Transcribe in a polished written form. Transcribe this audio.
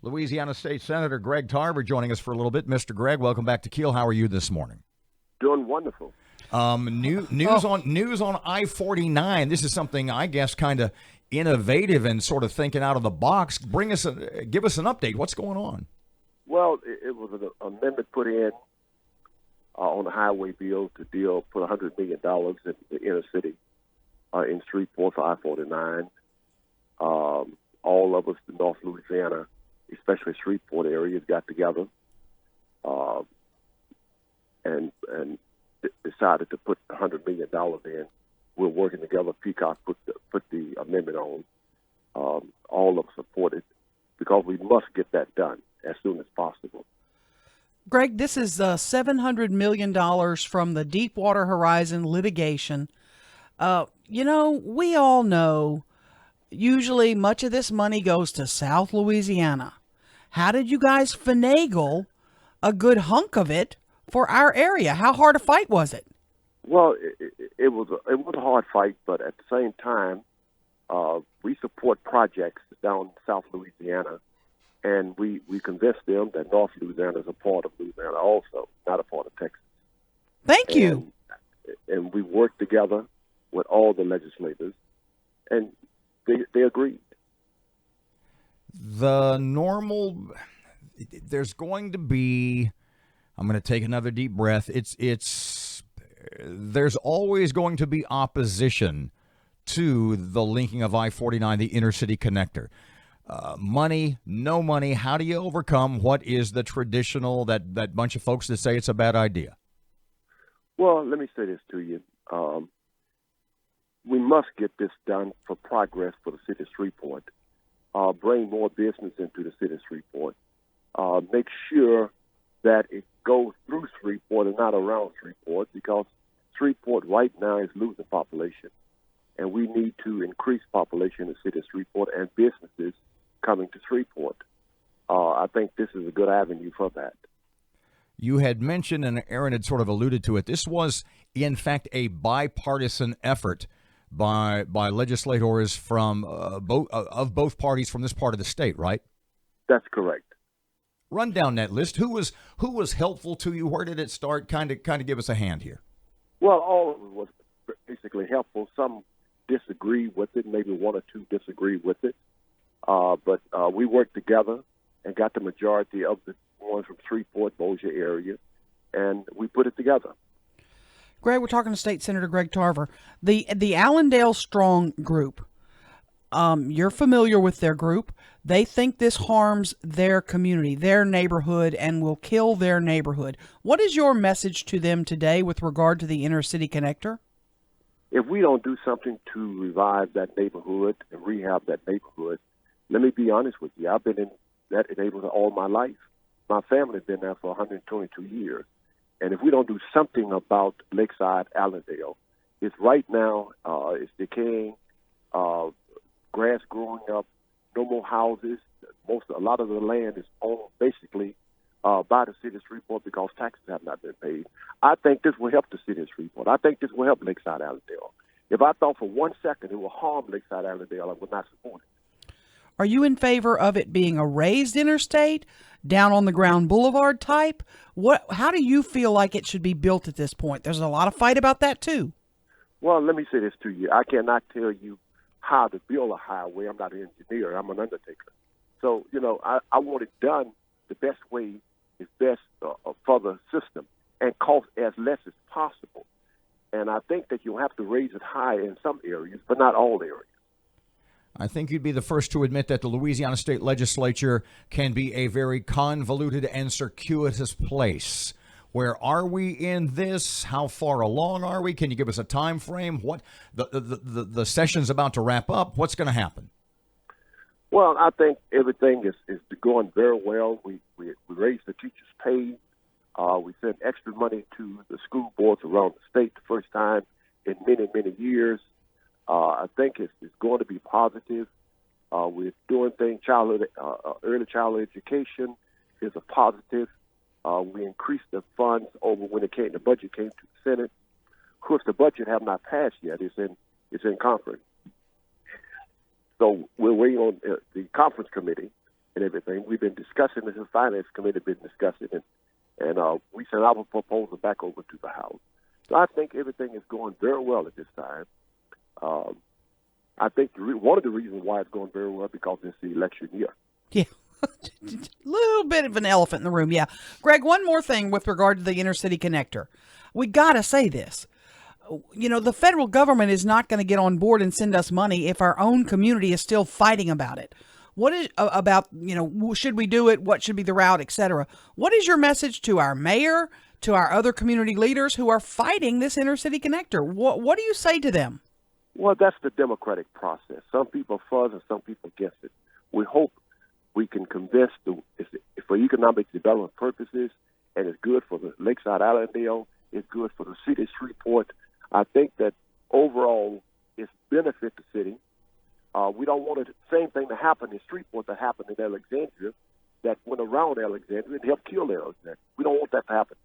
Louisiana State Senator Greg Tarver joining us for a little bit. Mr. Greg, welcome back to Keel. How are you this morning? Doing wonderful. News on I-49. This is something I guess kind of innovative and sort of thinking out of the box. Give us an update. What's going on? Well, it was an amendment put in on the highway bill to put $100 million in the inner city in Shreveport for I-49. All of us in North Louisiana, especially Shreveport areas, got together and decided to put $100 million in. We're working together. Peacock put the amendment on. All of us supported because we must get that done as soon as possible. Greg, this is $700 million from the Deepwater Horizon litigation. We all know usually much of this money goes to South Louisiana. How did you guys finagle a good hunk of it for our area? How hard a fight was it? Well, it was a hard fight, but at the same time, we support projects down South Louisiana, and we convinced them that North Louisiana is a part of Louisiana also, not a part of Texas. Thank you. And we worked together with all the legislators, and they agreed. There's going to be, I'm going to take another deep breath. There's always going to be opposition to the linking of I-49, the inner city connector. Money, no money. How do you overcome what is the traditional, that bunch of folks that say it's a bad idea? Well, let me say this to you. We must get this done for progress for the city of Shreveport. Bring more business into the city of Shreveport. Make sure that it goes through Shreveport and not around Shreveport, because Shreveport right now is losing population. And we need to increase population in the city of Shreveport and businesses coming to Shreveport. I think this is a good avenue for that. You had mentioned, and Aaron had sort of alluded to it, this was, in fact, a bipartisan effort by legislators from both parties from this part of the state, right? That's correct. Run down that list. Who was helpful to you? Where did it start? Kind of give us a hand here. Well, all of it was basically helpful. Some disagree with it. Maybe one or two disagree with it. But we worked together and got the majority of the ones from Shreveport, Bossier area, and we put it together. Greg, we're talking to State Senator Greg Tarver. The Allendale Strong Group, you're familiar with their group. They think this harms their community, their neighborhood, and will kill their neighborhood. What is your message to them today with regard to the inner city connector? If we don't do something to revive that neighborhood and rehab that neighborhood, let me be honest with you. I've been in that neighborhood all my life. My family's been there for 122 years. And if we don't do something about Lakeside Allendale, it's right now, it's decaying, grass growing up, no more houses. A lot of the land is owned basically by the city of Shreveport because taxes have not been paid. I think this will help the city of Shreveport. I think this will help Lakeside Allendale. If I thought for 1 second it will harm Lakeside Allendale, I would not support it. Are you in favor of it being a raised interstate, down on the ground boulevard type? How do you feel like it should be built at this point? There's a lot of fight about that too. Well, let me say this to you. I cannot tell you how to build a highway. I'm not an engineer. I'm an undertaker. So, I want it done the best way is best for the system and cost as less as possible. And I think that you'll have to raise it high in some areas, but not all areas. I think you'd be the first to admit that the Louisiana State Legislature can be a very convoluted and circuitous place. Where are we in this? How far along are we? Can you give us a time frame? What the session's about to wrap up? What's going to happen? Well, I think everything is going very well. We raised the teachers' pay. We sent extra money to the school boards around the state the first time in many, many years. I think it's going to be positive. We're doing things, early childhood education is a positive. We increased the funds over when the budget came to the Senate. Of course, the budget have not passed yet. It's in conference. So we're waiting on the conference committee and everything. We've been discussing this. The Finance Committee been discussing it, and we sent our proposal back over to the House. So I think everything is going very well at this time. I think one of the reasons why it's going very well because it's the election year. Yeah. Little bit of an elephant in the room. Yeah. Greg, one more thing with regard to the inner city connector. We got to say this. You know, the federal government is not going to get on board and send us money if our own community is still fighting about it. What is about, you know, should we do it? What should be the route, etc.? What is your message to our mayor, to our other community leaders who are fighting this inner city connector? What do you say to them? Well, that's the democratic process. Some people are for and some people against it. We hope we can convince it's for economic development purposes, and it's good for the Lakeside Allendale. It's good for the city of Shreveport. I think that overall it's benefit the city. We don't want the same thing to happen in Shreveport that happened in Alexandria, that went around Alexandria and helped kill Alexandria. We don't want that to happen.